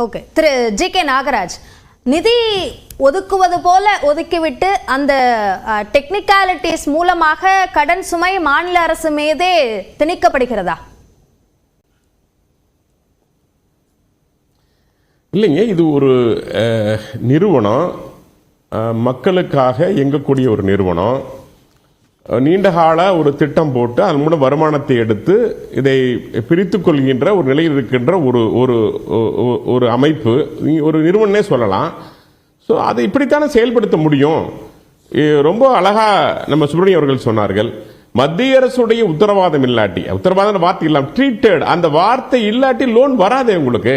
Okay, திரு G K. Nagaraj, நிதி ஒதுக்குவது போல ஒதுக்கிவிட்டு அந்த டெக்னிக்காலிட்டிஸ் மூலமாக கடன் சுமை மாநில அரசு மீதே திணிக்கப்படுகிறதா? இல்லைங்க, இது ஒரு நிறுவனம், மக்களுக்காக இயங்கக்கூடிய ஒரு நிறுவனம். நீண்டகால ஒரு திட்டம் போட்டு அதன் மூலம் வருமானத்தை எடுத்து இதை பிரித்துக் கொள்கின்ற ஒரு நிலையில் இருக்கின்ற ஒரு அமைப்பு, ஒரு நிறுவனமே சொல்லலாம். ஸோ அதை இப்படித்தானே செயல்படுத்த முடியும். ரொம்ப அழகா நம்ம சுப்பிரமணியம் அவர்கள் சொன்னார்கள், மத்திய அரசுடைய உத்தரவாதம் இல்லாட்டி, உத்தரவாதம் வார்த்தை இல்லாம ட்ரீட்டட், அந்த வார்த்தை இல்லாட்டி லோன் வராதே உங்களுக்கு.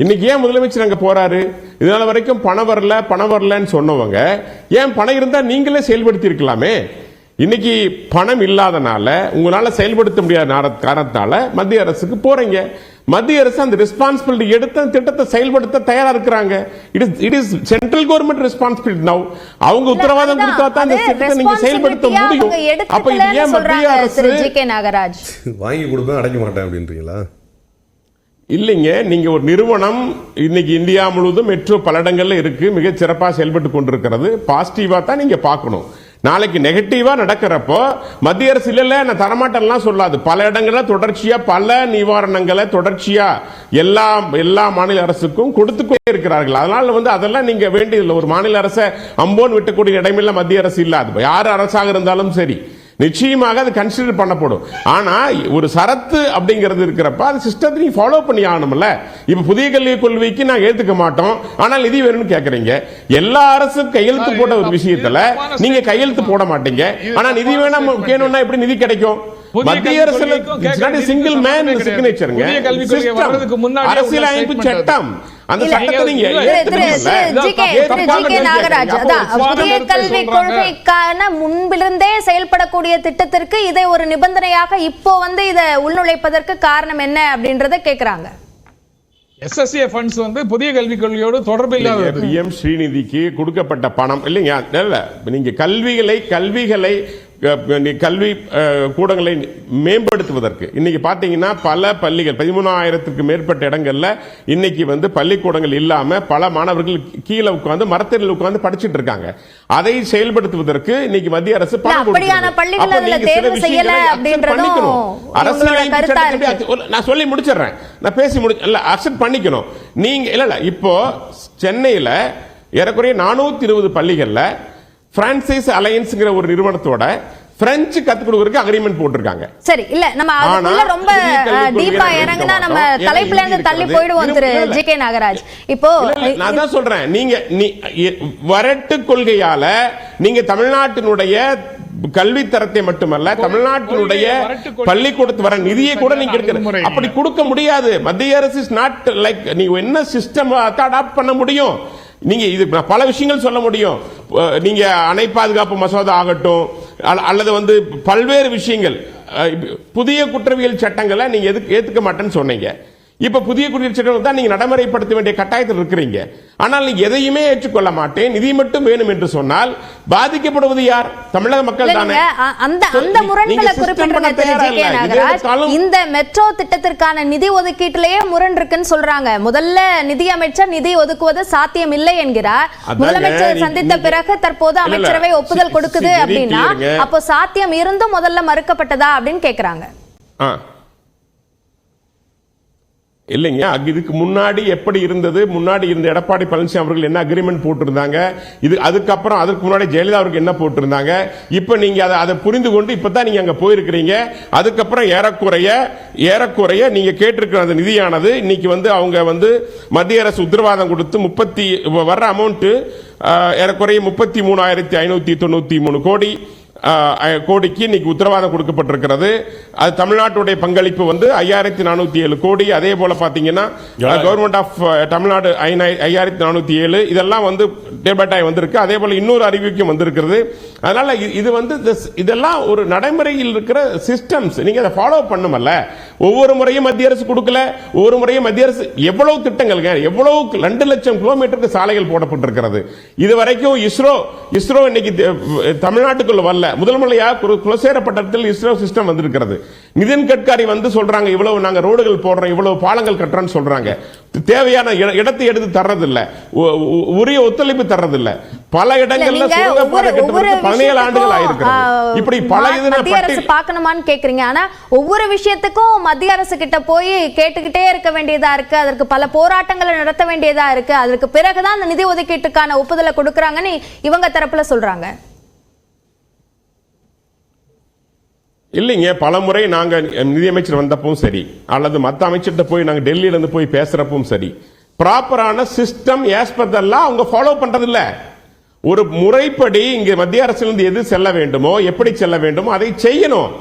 இன்னைக்கு ஏன் முதலமைச்சர் அங்க போறாரு? இதனால வரைக்கும் பணம் வரலன்னு சொன்னவங்க ஏன் பணம் இருந்தா நீங்களே செயல்படுத்தி இருக்கலாமே. இன்னைக்கு பணம் இல்லாதனால, உங்களால செயல்படுத்த முடியாத காரணத்தால மத்திய அரசுக்கு போறீங்க. மத்திய அரசு அந்த ரெஸ்பான்சிபிலிட்டி எடுத்து அந்த திட்டத்தை செயல்படுத்த தயாரா இருக்கிறாங்க. It is central government responsibility now. அவங்க உத்தரவாதம் கொடுத்தா தான் அந்த திட்டத்தை நீங்க செயல்படுத்த முடியும். அப்ப இது ஏன் மத்திய அரசு ஜி.கே. நாகராஜ் வாங்கி கொடுப்பேன் அடைக்க மாட்டேன் அப்படின்றீங்களா? இல்லைங்க, நீங்க ஒரு நிறுவனம் இன்னைக்கு இந்தியா முழுவதும் மெட்ரோ பல இடங்கள்ல இருக்கு, மிக சிறப்பாக செயல்பட்டு கொண்டிருக்கிறது. பாசிட்டிவா தான் நீங்க பார்க்கணும். நாளைக்கு நெகட்டிவா நடக்கிறப்போ மத்திய அரசு இல்ல நான் தரமாட்டேன்லாம் சொல்லாது. பல இடங்கள்ல தொடர்ச்சியா பல நிவாரணங்களை தொடர்ச்சியா எல்லா மாநில அரசுக்கும் கொடுத்துக்கொண்டே இருக்கிறார்கள். அதனால அதெல்லாம் நீங்க வேண்டியதில்லை. ஒரு மாநில அரசை அம்போன் விட்டக்கூடிய இடமில்ல மத்திய அரசு இல்லாது. யார் அரசாக இருந்தாலும் சரி, நிச்சயமாக அது கன்சிடர் பண்ணப்படும். ஆனா ஒரு சரத்து அப்படிங்கிறது இருக்கிறப்ப அது சிஸ்டத்தை நீங்க ஃபாலோ பண்ணி ஆகணும்ல. இப்ப புதிய கல்விக் கொள்கைக்கு நாங்க ஏத்துக்க மாட்டோம், ஆனால் நிதி வேணும்னு கேக்குறீங்க. எல்லா அரசும் கையெழுத்து போட்ட ஒரு விஷயத்துல நீங்க கையெழுத்து போட மாட்டீங்க. ஆனா நிதி வேணும்னா எப்படி நிதி கிடைக்கும்? மத்திய அரசு சிங்கிள் மேன் சிக்னேச்சருங்க. அரசியலமைப்பு சட்டம், அந்த சட்டத்தை நீங்க புதிய கல்விக் கொள்கைக்கான முன்பிலிருந்தே செயல்படக்கூடிய திட்டத்திற்கு இதை ஒரு நிபந்தனையாக இப்போ இதை உள்நுழைப்பதற்கு காரணம் என்ன அப்படின்றத கேக்குறாங்க. எஸ்எஸ்ஏ ஃபண்ட்ஸ் புதிய கல்விக் கொள்கையோடு தொடர்பு இல்லாத பிஎம் ஸ்ரீநிதிக்கு கொடுக்கப்பட்ட பணம் இல்லைங்க. நீங்க கல்விகளை கல்வி கூடங்களை மேம்படுத்துவதற்கு இன்னைக்கு பாத்தீங்கன்னா பல பள்ளிகள் 13,000க்கு மேற்பட்ட இடங்கள்ல இன்னைக்கு பள்ளிக்கூடங்கள் இல்லாம பல மாணவர்கள் கீழே உட்கார்ந்து மரத்தடியில் உட்கார்ந்து படிச்சுட்டு இருக்காங்க. அதை செயல்படுத்துவதற்கு இன்னைக்கு மத்திய அரசு நான் சொல்லி முடிச்சிடறேன், நான் பேசி அக்செப்ட் பண்ணிக்கணும். நீங்க இல்ல இப்போ சென்னையில ஏறக்குறைய 420 பள்ளிகள்ல பிரான்சைஸ் அலையன்ஸ்ங்கிற ஒரு நிறுவனத்தோட பிரெஞ்சு கத்துக் கொடுக்கறதுக்கு அக்ரிமெண்ட் போட்டிருக்காங்க. சரி, இல்ல நம்ம அதுக்குள்ள ரொம்ப டீப்பா இறங்குனா நம்ம தலைப்புல இருந்து தள்ளி போய்டுவோம். திரு ஜி.கே. நாகராஜ், இப்போ நான் தான் சொல்றேன், நீங்க வரட்டு கொள்கையால நீங்க தமிழ்நாட்டினுடைய கல்வி தரத்தை மட்டுமல்ல தமிழ்நாட்டினுடைய பள்ளிக்கூடத்து வர நிதியை கூட நீங்க எடுக்க அப்படி கொடுக்க முடியாது. மத்திய அரசு இஸ் நாட் லைக் நீங்க என்ன சிஸ்டம் அடாப்ட் பண்ண முடியும். நீங்க இது பல விஷயங்கள் சொல்ல முடியும். நீங்க அணை பாதுகாப்பு மசோதா ஆகட்டும் அல்லது பல்வேறு விஷயங்கள், புதிய குற்றவியல் சட்டங்களை நீங்க ஏத்துக்க மாட்டேன்னு சொன்னீங்க. இப்ப புதிய குடியுரிமை சட்டம் தான் நீங்க நடைமுறைப்படுத்த வேண்டிய கட்டாயத்தில் இருக்கிறீங்க. ஆனால் நீங்க எதையுமே ஏற்றுக்கொள்ள மாட்டேன், நிதி மட்டும் வேணும் என்று சொன்னால் பாதிக்கப்படுவது யார்? தமிழக மக்கள் தானே. அந்த முரண்களை குறிப்பிட்டிருக்க இந்த மெட்ரோ திட்டத்திற்கான நிதி ஒதுக்கீட்டிலேயே முரண் இருக்குன்னு சொல்றாங்க. முதல்ல நிதியமைச்சர் நிதி ஒதுக்குவது சாத்தியம் இல்லை என்கிறார். முதலமைச்சர் சந்தித்த பிறகு தற்போது அமைச்சரவை ஒப்புதல் கொடுக்குது அப்படின்னா அப்போ சாத்தியம் இருந்தும் முதல்ல மறுக்கப்பட்டதா அப்படின்னு கேக்குறாங்க. இல்லைங்க, இதுக்கு முன்னாடி எப்படி இருந்தது? முன்னாடி இருந்த எடப்பாடி பழனிசாமி அவர்கள் என்ன அக்ரிமெண்ட் போட்டிருந்தாங்க, இது அதுக்கப்புறம் அதுக்கு முன்னாடி ஜெயலலிதா அவருக்கு என்ன போட்டிருந்தாங்க, இப்ப நீங்க அதை புரிந்து கொண்டு இப்பதான் நீங்க அங்க போயிருக்கிறீங்க. அதுக்கப்புறம் ஏறக்குறைய நீங்க கேட்டிருக்கிற அந்த நிதியானது இன்னைக்கு அவங்க மத்திய அரசு உத்தரவாதம் கொடுத்து வர்ற அமௌண்ட் ஏறக்குறைய 33,593 கோடிக்கு இன்னைக்கு உத்தரவாதம் கொடுக்கப்பட்டிருக்கிறது. அது தமிழ்நாட்டுடைய பங்களிப்பு 5,407 கோடி. அதே போல பாத்தீங்கன்னா கவர்மெண்ட் ஆஃப் தமிழ்நாடு 5,407. இதெல்லாம் டேபட்டாய் வந்திருக்கு. அதே போல இன்னொரு அறிவிக்கும் வந்திருக்கிறது. அதனால இது இதெல்லாம் ஒரு நடைமுறையில் இருக்கிற சிஸ்டம்ஸ், நீங்க அதை ஃபாலோ பண்ணுமல்ல. ஒவ்வொரு முறையும் மத்திய அரசு கொடுக்கல, ஒவ்வொரு முறையும் மத்திய அரசு எவ்வளவு திட்டங்கள், எவ்வளவு 2 லட்சம் கிலோமீட்டருக்கு சாலைகள் போடப்பட்டிருக்கிறது. இதுவரைக்கும் இஸ்ரோ இன்னைக்கு தமிழ்நாட்டுக்குள்ள வரல. முதல் முறையா குலசேகரப்பட்டினத்தில் இஸ்ரோ சிஸ்டம் வந்திருக்கிறது. நிதின் கட்காரி வந்து சொல்றாங்க இவ்வளவு நாங்க ரோடுகள் போடுறோம், இவ்வளவு பாலங்கள் கட்டுறோம்னு சொல்றாங்க. தேவையான இடத்தை எடுத்து தர்றதில்ல, உரிய ஒத்துழைப்பு தர்றதில்ல. பல இடங்கள்ல சுரங்கப்பாதை கட்டுறதுக்கு 17 ஆண்டுகள் ஆயிருக்கிறது. இப்படி பல மத்திய அரசு பார்க்கணுமான்னு கேக்குறீங்க. ஆனா ஒவ்வொரு விஷயத்துக்கும் மத்திய அரசு கிட்ட போய் கேட்டுக்கிட்டே இருக்க வேண்டியதா இருக்கு. அதற்கு பல போராட்டங்களை நடத்த வேண்டியதா இருக்கு. அதற்கு பிறகுதான் அந்த நிதி ஒதுக்கீட்டுக்கான ஒப்புதலை கொடுக்கறாங்கன்னு இவங்க தரப்புல சொல்றாங்க. இல்லைங்க, பல முறை நாங்க நிதியமைச்சர் வந்தப்பவும் சரி, அல்லது மற்ற அமைச்சர்கிட்ட போய் நாங்க டெல்லியில இருந்து போய் பேசுறப்பவும் சரி, ப்ராப்பரான சிஸ்டம் ஏஸ்பதெல்லாம் அவங்க ஃபாலோ பண்றது இல்ல. ஒரு முறைப்படி இங்க மத்திய அரசிலிருந்து எது செல்ல வேண்டுமோ, எப்படி செல்ல வேண்டுமோ அதை செய்யணும்.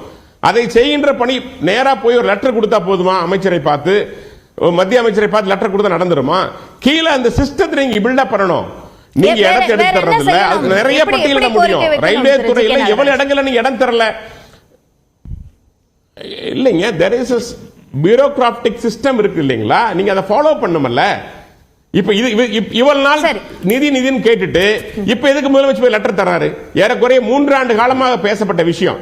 அதை செய்கின்ற பணி நேரா போய் ஒரு லெட்டர் கொடுத்தா போதுமா? அமைச்சரை பார்த்து, மத்திய அமைச்சரை பார்த்து லெட்டர் கொடுத்தா நடந்துருமா? கீழே அந்த சிஸ்டத்தை நீங்க பில்டப் பண்ணணும். நீங்க இடத்தை எடுத்து தர்றது இல்ல. அது நிறைய பட்டியலிட முடியும். ரயில்வே துறையில எவ்வளவு இடங்கள்ல நீங்க இடம் தரல இல்லைங்க. there is a bureaucratic system இருக்கு இல்லைங்களா? நீங்க அதை ஃபாலோ பண்ணுமல்ல. இப்ப இது இவ்வளவு நாள் நிதின்னு கேட்டுட்டு இப்ப எதுக்கு முதலமைச்சர் போய் லெட்டர் தராரு? ஏறக்குறைய 3 ஆண்டு காலமாக பேசப்பட்ட விஷயம்.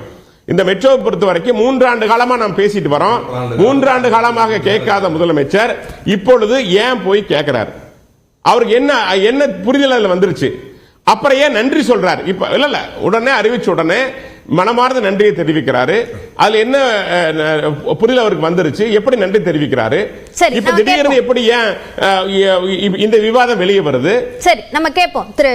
இந்த மெட்ரோவை பொறுத்த வரைக்கும் 3 ஆண்டு காலமா நாம் பேசிட்டு வரோம். 3 ஆண்டு காலமாக கேட்காத முதலமைச்சர் இப்பொழுது ஏன் போய் கேட்கிறார்? அவருக்கு என்ன புரிதல் அதுல வந்துருச்சு? அப்புறம் ஏன் நன்றி சொல்றாரு? இப்ப இல்ல உடனே அறிவிச்ச உடனே மனமார்ந்த நன்றியை தெரிவிக்கிறாரு. அதுல என்ன புரிதல் அவருக்கு வந்துருச்சு? எப்படி நன்றி தெரிவிக்கிறாரு? இப்ப திடீர்னு எப்படி ஏன் இந்த விவாதம் வெளியே வருது? சரி, நம்ம கேட்போம் திரு